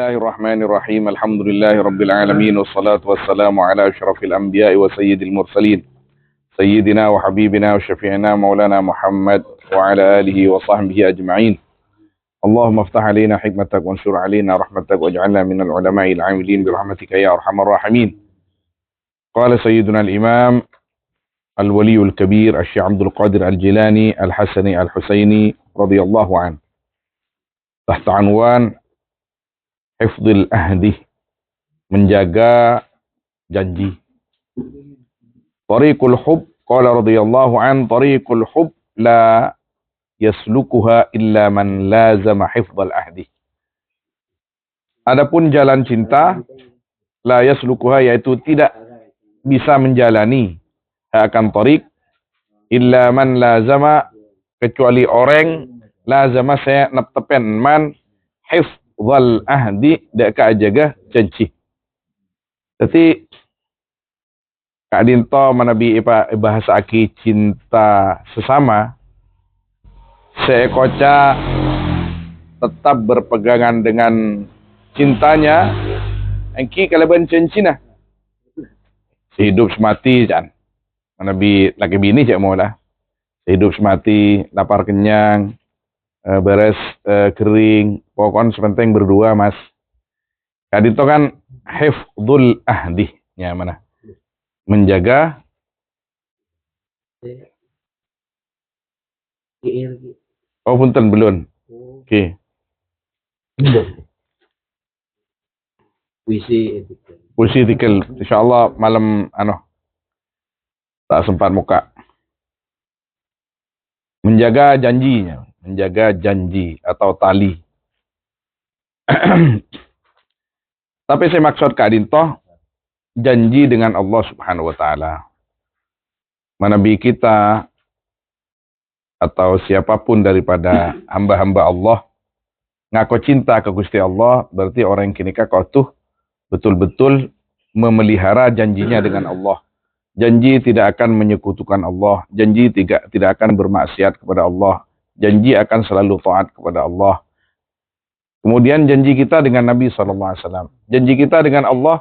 Bismillahirrahmanirrahim. Alhamdulillahirabbil alamin wassalatu wassalamu ala asyrafil anbiya'i wa sayyidil mursalin. Sayyidina wa habibina wa syafi'ina maulana Muhammad wa ala alihi wa sahbihi ajma'in. Allahumma iftah alaina hikmatak wa ansur alaina rahmatak waj'alna minal ulama'il 'amilin bi rahmatika ya arhamar rahimin. Qala sayyiduna al-imam al-waliyul kabir Asy-Syaikh Abdul Qadir Al-Jilani Al-Hasani Al-Husaini radhiyallahu anhu. Tahta anwan hifdzul ahdi, menjaga janji. Tariqul hub, qala radhiyallahu an, tariqul hub la yaslukuha illa man lazama hifdzal ahdi. Adapun jalan cinta, la yaslukuha, yaitu tidak bisa menjalani akan tariq illa man lazama, kecuali orang lazama saya neptepen man hifdzal ahdi, deka jaga janji. Jadi Kak Dinto manabi bahasa aki cinta sesama, seekoca tetap berpegangan dengan cintanya, engki kalaban cincina sehidup semati kan, manabi laki bini cak mau lah, sehidup semati, lapar kenyang, beres kering, pokoknya sepenting berdua mas. Kak Dinto kan hifdzul ahdi, ya mana? Menjaga punten belum. Oke. Puisi etikal. Insyaallah malam tak sempat muka. Menjaga janjinya, menjaga janji atau tali. Tapi saya maksud Kak Dinto janji dengan Allah Subhanahu wa taala. Nabi kita atau siapapun daripada hamba-hamba Allah ngaku cinta ke Gusti Allah, berarti orang yang kini kau tuh betul-betul memelihara janjinya dengan Allah. Janji tidak akan menyekutukan Allah, janji tidak akan bermaksiat kepada Allah, janji akan selalu taat kepada Allah. Kemudian janji kita dengan Nabi SAW, janji kita dengan Allah,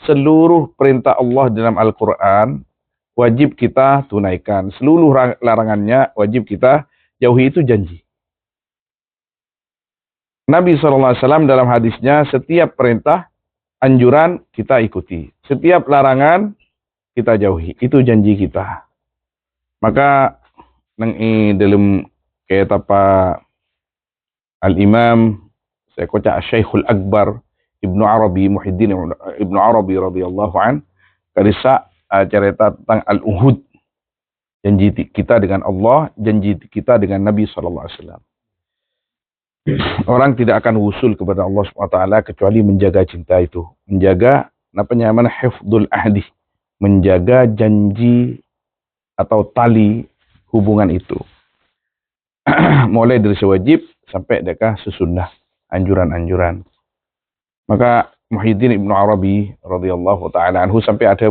seluruh perintah Allah dalam Al-Quran wajib kita tunaikan. Seluruh larangannya wajib kita jauhi, itu janji. Nabi SAW dalam hadisnya, setiap perintah, anjuran kita ikuti. Setiap larangan kita jauhi. Itu janji kita. Maka dalam kayak apa Al-Imam saya kocak Syekhul Akbar Ibnu Arabi, Muhyiddin Ibnu Arabi radhiyallahu an, karisa cerita tentang al-uhud, janji kita dengan Allah, janji kita dengan Nabi sallallahu alaihi wasallam. Orang tidak akan wusul kepada Allah Subhanahu wa taala kecuali menjaga cinta itu, menjaga namanya hifdzul ahdi, menjaga janji atau tali hubungan itu. Mulai dari sewajib sampai dekah sesunnah, anjuran-anjuran. Maka Muhyiddin Ibnu Arabi radhiyallahu taala anhu sampai ada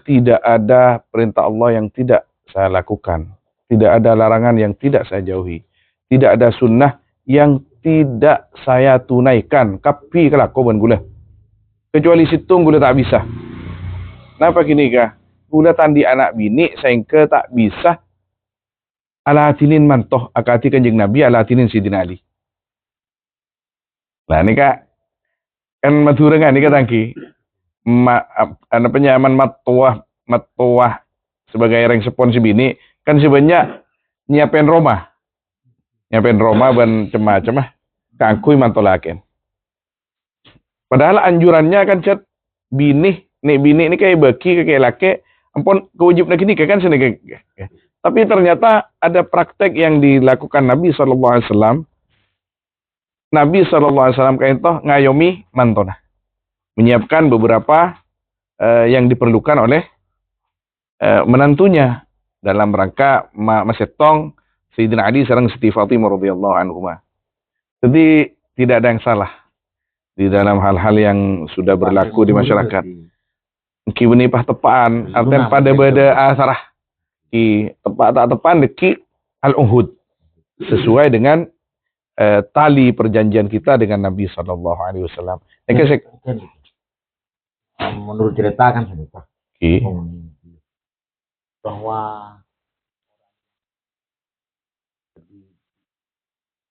tidak ada perintah Allah yang tidak saya lakukan, tidak ada larangan yang tidak saya jauhi, tidak ada sunnah yang tidak saya tunaikan. Kapi kelakuan gula, kecuali situng gula tak bisa. Kenapa gini kah? Gula tandi anak bini sehingga tak bisa ala hatinin mantoh akati kanjeng Nabi, ala hatinin Sidina Ali. Nah ini kak kan madurengan ini katangki penyaman matuah sebagai orang sponsor bini kan sebanyak nyiapin Roma ban cemah kangkui mantolaken. Padahal anjurannya kan cat bini ini kayak baki kayak laki ampun kewajibna gini kan seneng. Tapi ternyata ada praktek yang dilakukan Nabi SAW. Nabi SAW kayak itu ngayomi mantona, menyiapkan beberapa yang diperlukan oleh menantunya dalam rangka masetong Sayyidina Ali sareng Siti Fatimah radhiyallahu anhuma. Jadi tidak ada yang salah di dalam hal-hal yang sudah berlaku di masyarakat. Ki benipah tepaan, artian pada beda asarah ki tepat tak tepan deki al-uhud sesuai dengan tali perjanjian kita dengan Nabi Sallallahu Alaihi Wasallam. Menurut cerita kan sedekah Okay. bahwa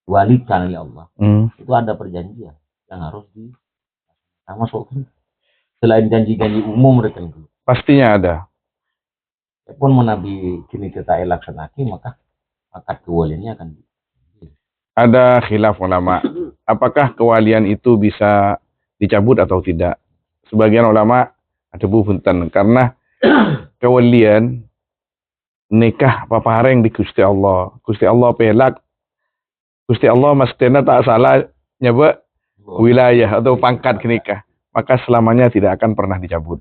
diwalikan oleh Allah itu ada perjanjian yang harus sama soal selain janji-janji umum mereka itu Pastinya ada. pun menabi kini kita laksanakan maka akad kewaliannya akan Ada khilaf ulama. Apakah kewalian itu bisa dicabut atau tidak? Sebagian ulama ada punten karena kewalian nikah papareng di Gusti Allah. Gusti Allah pelak. Gusti Allah mestena tak salah nyebut wilayah atau pangkat nikah. Maka selamanya tidak akan pernah dicabut.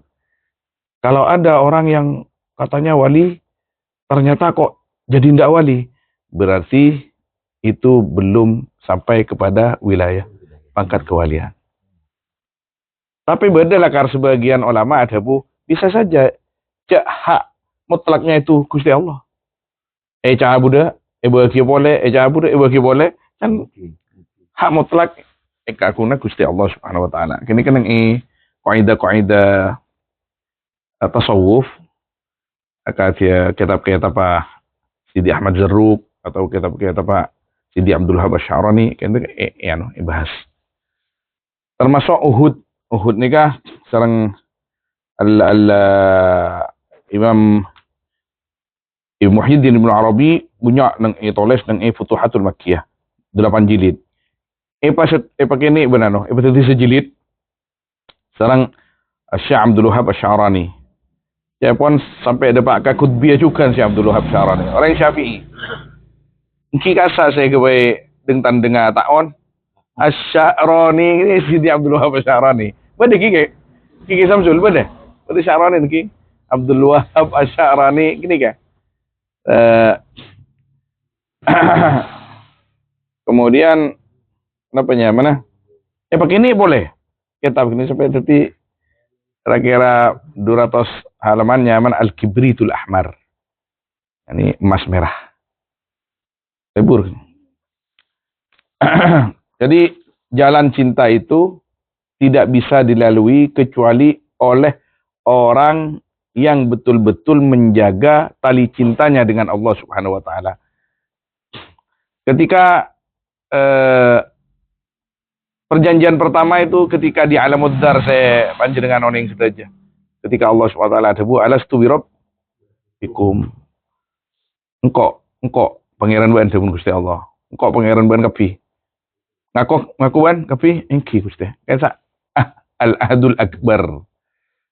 Kalau ada orang yang katanya wali, ternyata kok jadi ndak wali, berarti itu belum sampai kepada wilayah pangkat kewalian. Tapi bedalah karena sebagian ulama ada bisa saja cak hak mutlaknya itu Gusti Allah. Cabuda, bagi boleh, cabuda, bagi boleh, kan hak mutlak kakuna Gusti Allah Subhanahu wa taala. Kini kan yang kaidah-kaidah tasawuf akatia kitab-kitab apa Sidi Ahmad Zarruq atau kitab-kitab apa Sidi Abdul Wahab Asy-Sya'rani kan bahas. Termasuk Uhud nikah sareng Imam Ibnu Muhyiddin Ibnu Arabi punya nang tulis nang Futuhatul Makkiyah 8 jilid. Pakai ini benano, betul sejilid. Sareng Syekh Abdul Wahab Asy-Sya'rani. Ya pun sampai ada Pak Kutbiyah juga si Abdul Wahab Asy-Sya'rani. Orang Syafi'i. Iki kasa saya kebaik dengan dengar taon Asy-Sya'rani ini Sidi Abdul Wahab Asy-Sya'rani. Bade Kiki Samsul bade. Bade Sya'rani iki. Abdul Wahab Asy-Sya'rani gini kan. Kemudian kenapa mana? Pakai ini boleh. Kitab ini sampai tadi kira-kira 200 halamannya Al-Kibritul Ahmar. Ini emas merah. Lebur. Jadi jalan cinta itu tidak bisa dilalui kecuali oleh orang yang betul-betul menjaga tali cintanya dengan Allah Subhanahu wa taala. Ketika perjanjian pertama itu ketika di Alamud Dar saya panjenengan oning saja. Ketika Allah Subhanahu wa taala debu alastu birabbikum. Engkau pangeran wan demun Gusti Allah. Engkau pangeran wan kapi. Ngaku wan kapi engki Gusti. Kaisa al-ahdul akbar.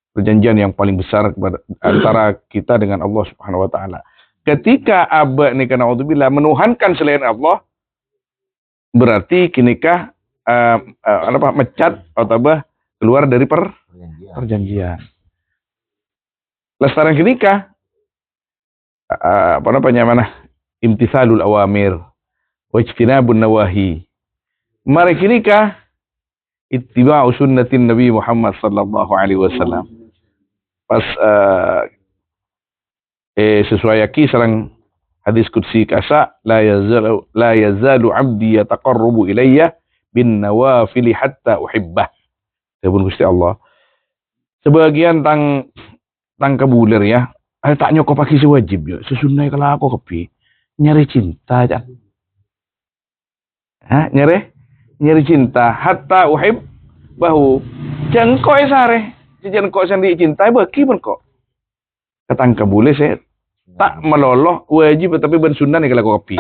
Perjanjian yang paling besar antara kita dengan Allah Subhanahu wa taala. Ketika aba nikah naudzubillah menuhankan selain Allah berarti kinikah mecat atau keluar dari perjanjian. Lestaran kinikah imtithalul awamir wa ijtinabun nawahi. Mari kinikah ittiba'u sunnatin Nabi Muhammad sallallahu alaihi wasallam. Pas sesuai kisah hadis qudsi kasa la yazalu abdi yataqarrabu ilayya bin nawafil hatta uhibbah. Dapun Gusti Allah. Sebagian tang kebulir ya. Tak nyoko pagi sewajib ya. Sesunai kalau aku kepi nyari cinta aja. Nyari cinta hatta uhib bahu jengko sare jengko sandi cinta bagi pun kok ketangka boleh saya tak meloloh wajib tapi ben sunnah nih kalau kopi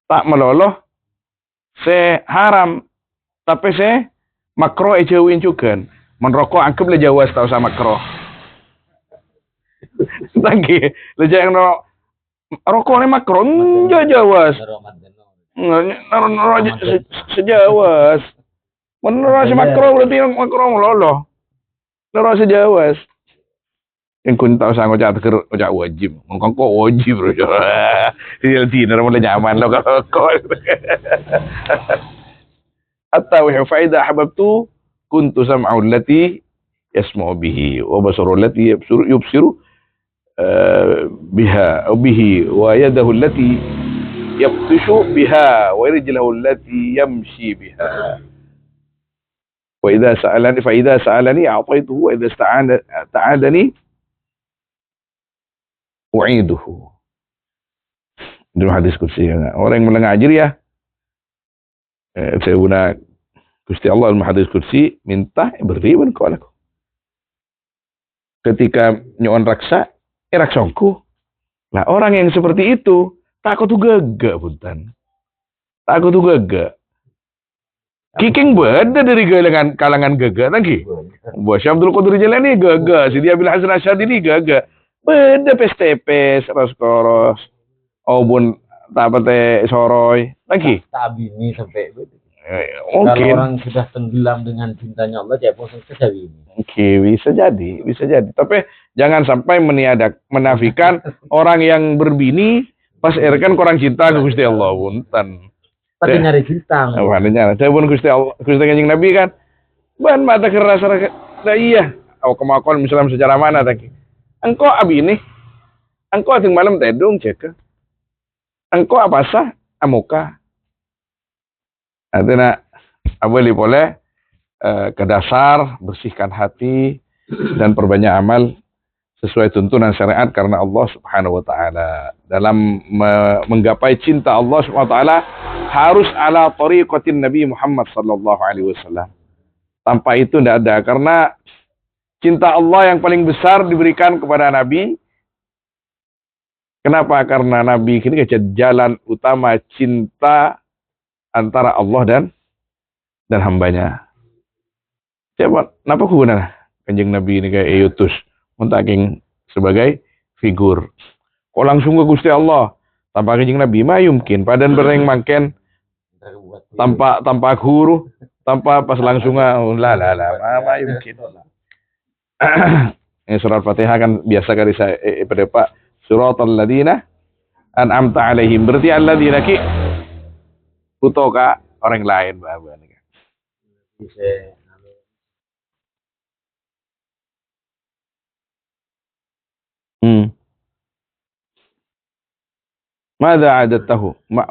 tak meloloh saya haram tapi saya makro jauhin juga merokok angkep le jawas tahu sama makro lagi le jangan rokok nih makro jawas naron sejawas. Menurut si makro berarti makro meloloh. Naron sejawas. Yang kun tahu sang ojak wajib. Ngkong kok wajib bro. Dia dinner mulai nyaman lo kok. Hatta wa faida hababtu kuntu sam'u allati yasma'u bihi wa basaru allati yubsiru biha wa bihi wa yadahu allati yabtishu biha wa rijluhu allati yamshi biha. Wa idza sa'alani a'taytuhu wa idza ta'adani u'iduhu. Dalam hadis qudsi, orang yang mengajar ya, saya guna Gusti Allah dalam hadis qudsi, minta beri pun kau laku. Ketika nyon raksa, raksongku. Nah, orang yang seperti itu takut tuh gagak punten. Takut tuh gagak. Kiking beda dari kalangan gagak lagi. Bos Abdul Qadir Jalani gagak, Sidi Abil Hasan Asy'ari gagak. Beda pes-tepes, ros-koros. Oh bun, apa teh soroy lagi? Tabini sampai Mungkin. Kalau orang sudah tenggelam dengan cintanya Allah, dia bosan ini. Oke, bisa jadi. Tapi jangan sampai menafikan orang yang berbini pas erkan kurang cinta ke Gusti Allah, punten. Pasti nyari bintang. Nyari. Saya pun Gusti Allah, Gusti Kanjeng Nabi kan, ban mata keras iya. Kemakon misalnya secara mana tadi? Engkau abini, engkau ting malam tedung cek. Engkau apa sah amuka. Artinya boleh ke dasar, bersihkan hati dan perbanyak amal sesuai tuntunan syariat karena Allah Subhanahu wa taala. Dalam menggapai cinta Allah Subhanahu wa taala harus ala tariqatin Nabi Muhammad sallallahu alaihi wasallam. Tanpa itu tidak ada, karena cinta Allah yang paling besar diberikan kepada Nabi. Kenapa? Karena Nabi ini jalan utama cinta antara Allah dan hambanya. Siapa? Kenapa guna Kanjeng Nabi ini kayak Eutus muntaking sebagai figur. Kok langsung ke Gusti Allah tanpa Kanjeng Nabi mah yumkin. Padan bereng mangken tanpa guru, tanpa pas langsung lah yumkin. Ini surat Fatihah kan biasa kali saya pada Pak. Suratal ladina an'amta alaihim. Berarti alladzina ki putoka orang lain bawa nih. Mada adattahu? Ma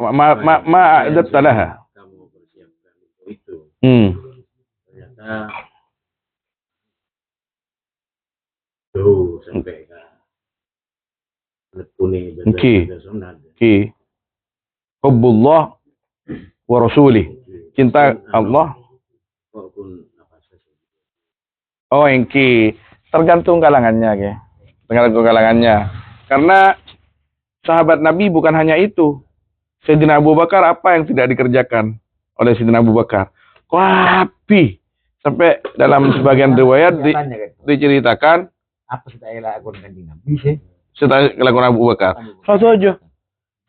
adatta laha? Kamu persiapkan itu. Ternyata tuh sampai Ki hubbullah wa rasulih, cinta Allah. Oh, engki tergantung kalangannya, ke. Tergantung kalangannya. Karena sahabat Nabi bukan hanya itu. Sayyidina Abu Bakar apa yang tidak dikerjakan oleh Sayyidina Abu Bakar? Wapi. Sampai dalam sebagian riwayat diceritakan apa sudah lakukan Kanjeng Nabi sih? Setelah lakukan Abu Bakar. Satu aja.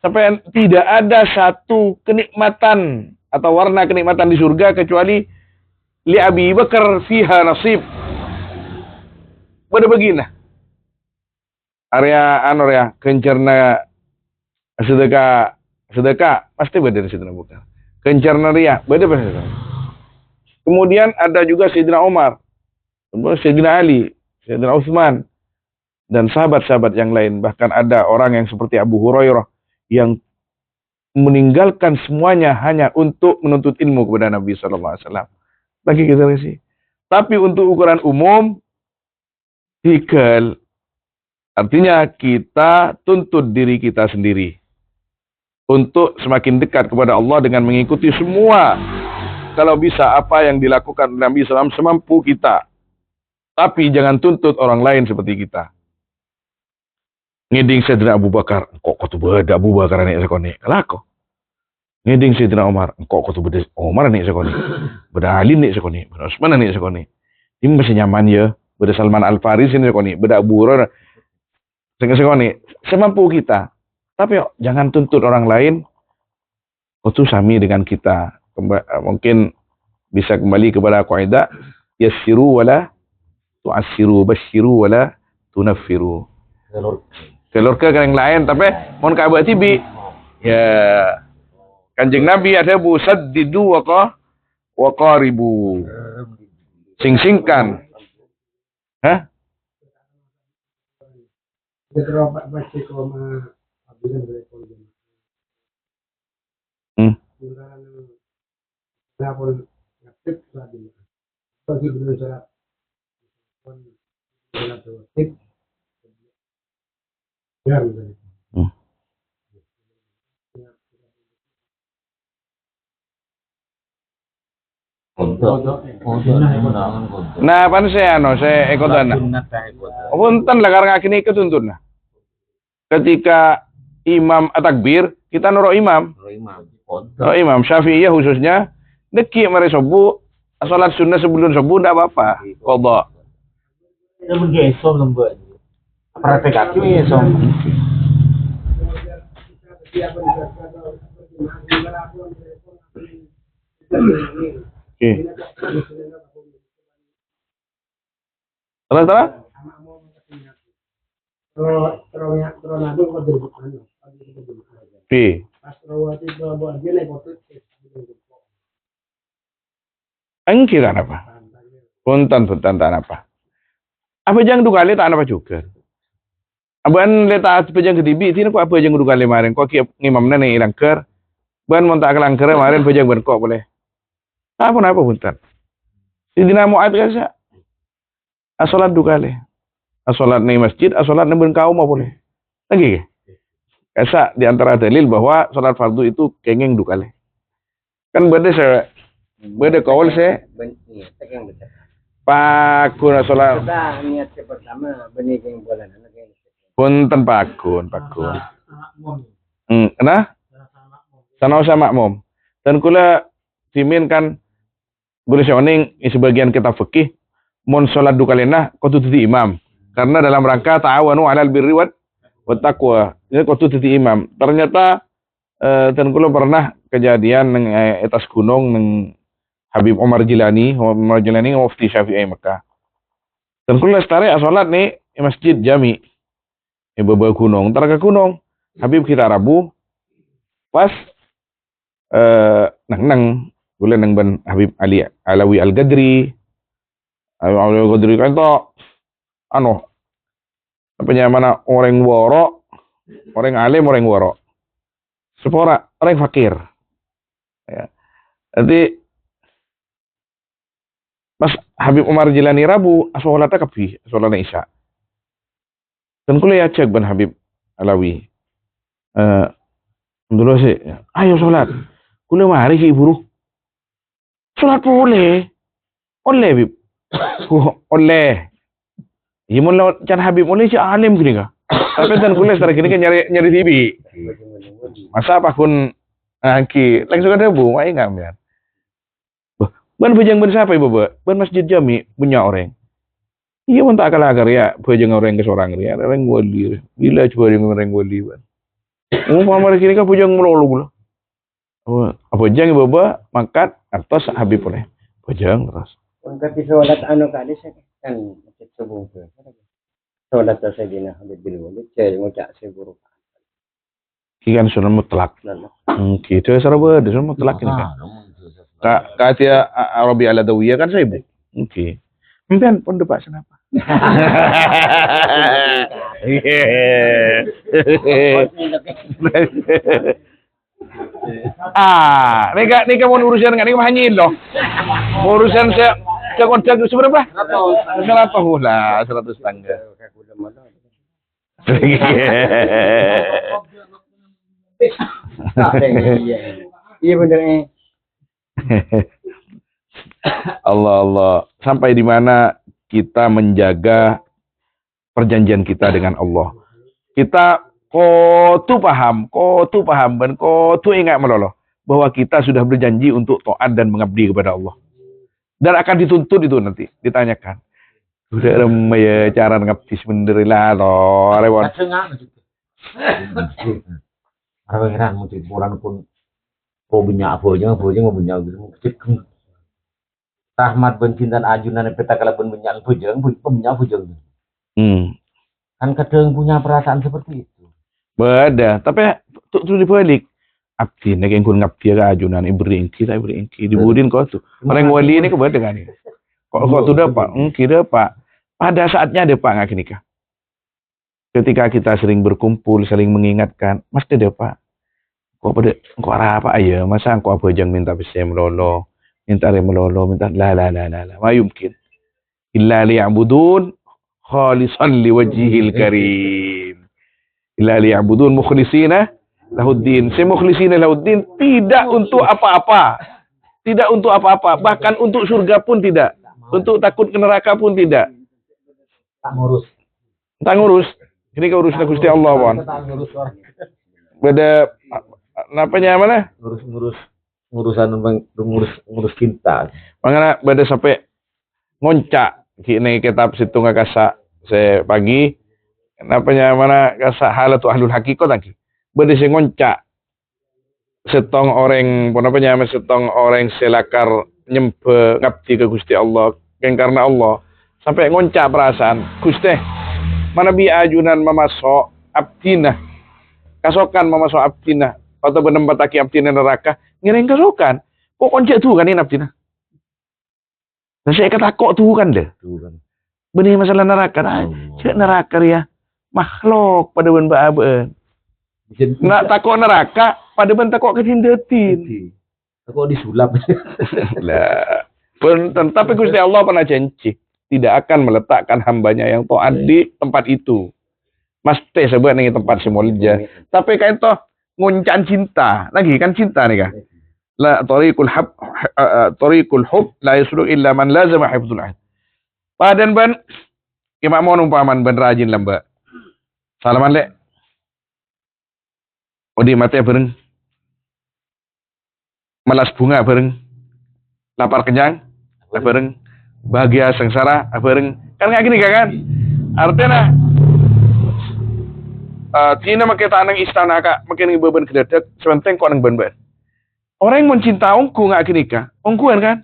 Sampai tidak ada satu kenikmatan atau warna kenikmatan di surga kecuali li Abi Bakar fiha nasib. Pada begini. Area kencerna sedekah pasti beda dari Sayyidina Abu Bakar. Kencerna ria beda. Kemudian ada juga Sayyidina Umar, Sayyidina Ali, Sayyidina Utsman, dan sahabat-sahabat yang lain. Bahkan ada orang yang seperti Abu Hurairah yang meninggalkan semuanya hanya untuk menuntut ilmu kepada Nabi sallallahu alaihi wasallam. Bagi kita sih. Tapi untuk ukuran umum hikal, artinya kita tuntut diri kita sendiri untuk semakin dekat kepada Allah dengan mengikuti semua, kalau bisa apa yang dilakukan Nabi sallallahu alaihi wasallam semampu kita. Tapi jangan tuntut orang lain seperti kita. Ngeding Sayyidina Abu Bakar, kok tu beda Abu Bakar nek sekone. Kelako. Ngeding Sayyidina Umar, kok tu beda Umar nek sekone. Beda Ali nek sekone, beda Utsman nek sekone. Ini masih nyaman ya. Beda Salman Al Farisi nek sekone, beda Abu Hurairah. Sekone, semampu kita. Tapi jangan tuntut orang lain. Itu sami dengan kita. Mungkin bisa kembali kepada kaidah yassiru wala tu'assiru, basyiru wala tunaffiru. Kelur ke yang lain, tapi mohon kabar tibi. Ya, Kanjeng Nabi ada busaddidu wa qaribu. Sing-singkan. Hah? pun aktif lagi. Bagi berusaha pun aktif. Ya, betul. Kodok undangan kodok. Nah, pan saya ikutan. Punten lah karena kini ketuntun. Ketika imam takbir, kita nurut imam. Nurut imam Syafi'iyah khususnya, deki mari subuh, salat sunnah sebelum subuh ndak apa-apa. Qadha. Ini menggesom lembut. Praktek kaki ngesom. Oke. Terus? Oke. Engki tak apa. Punten tak apa. Apa jang dua kali tak apa juga. Aban leta pejang ketibi sini kok apa jang dua kali kemarin kok ngimamna nih langker. Ban mon tak langker kemarin pejang berkok boleh. Apa punten. Sidina Mu'ad kasa. Asolat dua kali. Asolat nih masjid, asolat nih berkaum apa boleh. Lagi. Kasa di antara dalil bahwa salat fardu itu kengeng dua kali. Kan beda kaul saya. Pakun salat. Sudah niat pertama benih yang bulan anak yang. Punten pakun. Nah, sana sama makmum. Dan kula timin kan boleh seoning sebagian kitab fikih mon salat dua kali nah kudu dadi imam. Karena dalam rangka ta'awanu 'alal birri wat taqwa. Ini kudu dadi imam. Ternyata dan kula pernah kejadian nang atas gunung nang Habib Umar Jilani mufti Syafi'i Mekah. Dan kula lestari salat nih masjid jami. Baba gunung, targa gunung. Habib kita Rabu pas nang kula nang ban Habib Ali Alawi Al-Gadri. Al-Gadri kan to apa mana orang woro, orang alim, orang woro. Sepora orang fakir. Ya. Jadi pas Habib Umar Jilani Rabu, sholatnya kapi, sholatnya Isya. Dan kula ya cek ban Habib Alawi. Dulu sih, ayo sholat. Kula mari ki buru. Sholat boleh. Oleh Habib. Oleh. Ya mun can Habib oleh si alim gini ka. Tapi dan kula secara gini kan nyari TV. Masa apa kun angki langsung ada bu, mai ngambil. Ban bejang ban siapa ibu ba? Ban masjid jami punya orang. Iya mun tak kalah ya bejang orang ke seorang ya, orang wali. Bila coba yang orang wali ban. Pamar kini ka bejang melulu gula. Apa bejang ibu ba mangkat atas Habib oleh. Bejang terus. Untuk sholat kali kan masjid subuh tu. Sholat Sayyidina Habib bin Walid saya ngucap seburu. Ikan sunnah mutlak. Gitu ya saraba, sunnah mutlak ini kan. Katia Arabi Aladawiyah kan saya ibu. Oke. Mungkin pun depak kenapa? Nika mau urusan nggak? Nika mahanyin loh. Urusan saya kontak seberapa? 100 lah, 100 tangga. Iya benar Allah. Sampai di mana kita menjaga perjanjian kita dengan Allah. Kita kotu paham dan kotu ingat meloloh bahwa kita sudah berjanji untuk taat dan mengabdi kepada Allah. Dan akan dituntut itu nanti, ditanyakan. Udah remeh ya cara ngabdi sebenarnya loh, rewon. Arawiran mesti bulan pun punya abonya mau punya gitu. Rahmat bensin dan ajunan peta kalau punya bujang. Kan kadang punya perasaan seperti itu. Beda, tapi tuh dibalik. Abdi nek engkun ngabdi ka ajunan ibringki dibudin kok tuh. Orang wali ini kebeda kan ini. Kok tuh dapat? Kira Pak. Pada saatnya ada Pak ngak nikah. Ketika kita sering berkumpul, saling mengingatkan, mesti ada Pak. Kok apa aja? Masa kok apa jang minta bisa melolo, minta dia melolo, minta la, ma yumkin. Illa liya'budun khalisan liwajhihil karim. Illa liya'budun mukhlisina lahuddin. Mukhlisina lahuddin tidak untuk apa-apa. Tidak untuk apa-apa, bahkan untuk surga pun tidak. Untuk takut ke neraka pun tidak. Tak ngurus. Tak ngurus. Ini keurusnya Gusti Allah, Bon. Tak ngurus orang. Beda apanya mana? Ngurus kita. Makanya beda sampai ngoncak kini kitab situ nggak kasa se pagi. Apanya mana kasa halatu ahlul haqiqah lagi. Beda se ngoncak setong orang setong orang selakar nyempe ngabdi ke Gusti Allah kan karena Allah sampai ngoncak perasaan Gusti mana bi ajunan mamasok abdina kasokan mamasok abdina atau penempataki abdina neraka ngiring kasokan kok koncak tuh kan ini abdina dan saya kata kok tuh kan deh benih masalah neraka cek neraka ya makhluk pada ben baaben nak takut neraka pada ben takut ketindatin takut disulap lah tapi Gusti Allah pernah janji tidak akan meletakkan hambanya yang taat di tempat itu mesti sebut nih tempat simolja tapi kayak itu nguncan cinta lagi kan cinta nih kan la tariqul hub la yasluq illa man lazama hifdzul ahd padan ban imak mau umpaman ban rajin lamba salaman lek odi mate bareng melas bunga bareng lapar kenyang bareng bahagia sengsara bareng kan kayak gini kan artinya Tina make tanang istana kak makin beban kedadak sementeng kok nang ban-ban orang yang mencinta ongku nggak gini kak ongkuan kan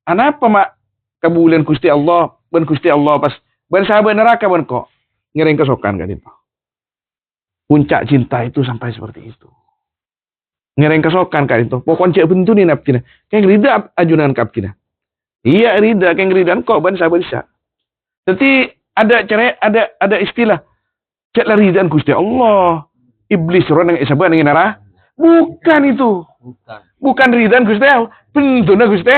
anapa mak kebulan Gusti Allah ban Gusti Allah pas ban sahabat neraka ban kok ngiring kesokan kan itu puncak cinta itu sampai seperti itu. Ngereng kesokan kan itu. Pokoknya cek bentuk nih nabtina. Kayak rida ajunan kaptina. Iya rida, kayak ridan kok ban sabar bisa. Jadi ada cara, ada istilah. Cek lah ridan Gusti Allah. Iblis orang yang isaban yang nara. Bukan itu. Bukan ridan Gusti Allah. Bentuknya Gusti.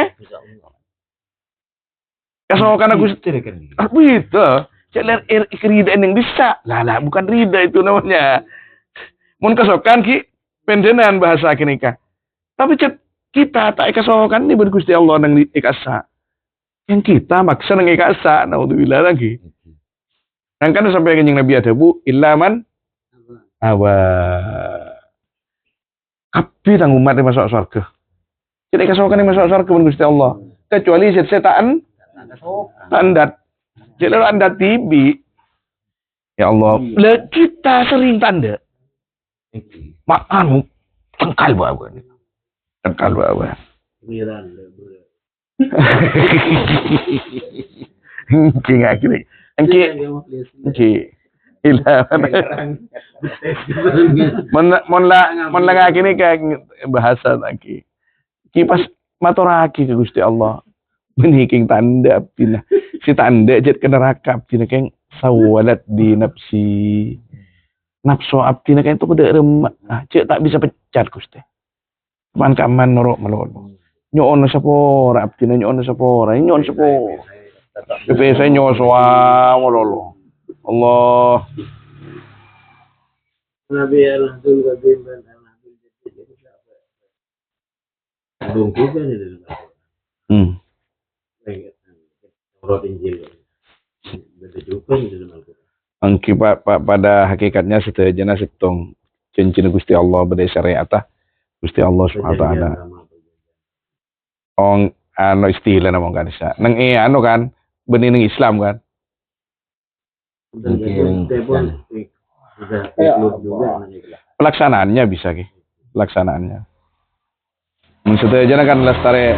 Kesokan Gusti. Itu. Cek ridaan yang bisa. Lah, bukan rida itu namanya. Mun kesokan ki pendenan bahasa kini ka. Tapi cek kita tak kesokan ni Gusti Allah nang ikasa. Yang kita maksa nang ikasa. Naudzubillah lagi. Nang kan sampai kenyang Nabi ada bu ilaman awa. Kapi tang umat yang masuk surga. Cek kesokan yang masuk surga Gusti Allah. Kecuali setan tandat. Jadi anda tibi, ya Allah, kita sering tanda, makan tengkal bawa, tengkal bawa. Engki nggak kiri, engki, ilah, mon nggak kini kayak bahasa lagi, kipas maturaki ke Gusti Allah. Meniking tanda abdina si tanda jet ke neraka abdina keng sawalat di nafsu abdina keng itu kuda remak cek tak bisa pecat Gusti man kaman norok melolo nyoon sapora abdina nyoon sapora saya nyoon soa melolo Allah Nabi Al-Hadul Qadim dan Al-Hadul Qadim Angki pada hakikatnya setajana setong cincin Gusti Allah berdaya syariat Gusti Allah Subhanahu wa taala. Ong anu istilah nama kan sa. Nang anu kan bening Islam kan. Pelaksanaannya bisa ki. Pelaksanaannya. Setajana kan lestare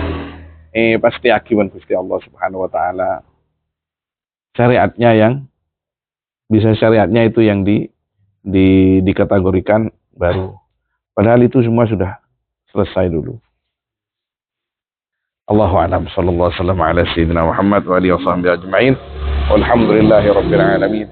pasti akibat Gusti Allah Subhanahu wa taala. Syariatnya yang bisa syariatnya itu yang dikategorikan baru. Padahal itu semua sudah selesai dulu. Allahu a'lam sallallahu alaihi wasallam ala sayyidina Muhammad wa alihi washabbihi ajmain. Walhamdulillahirabbil alamin.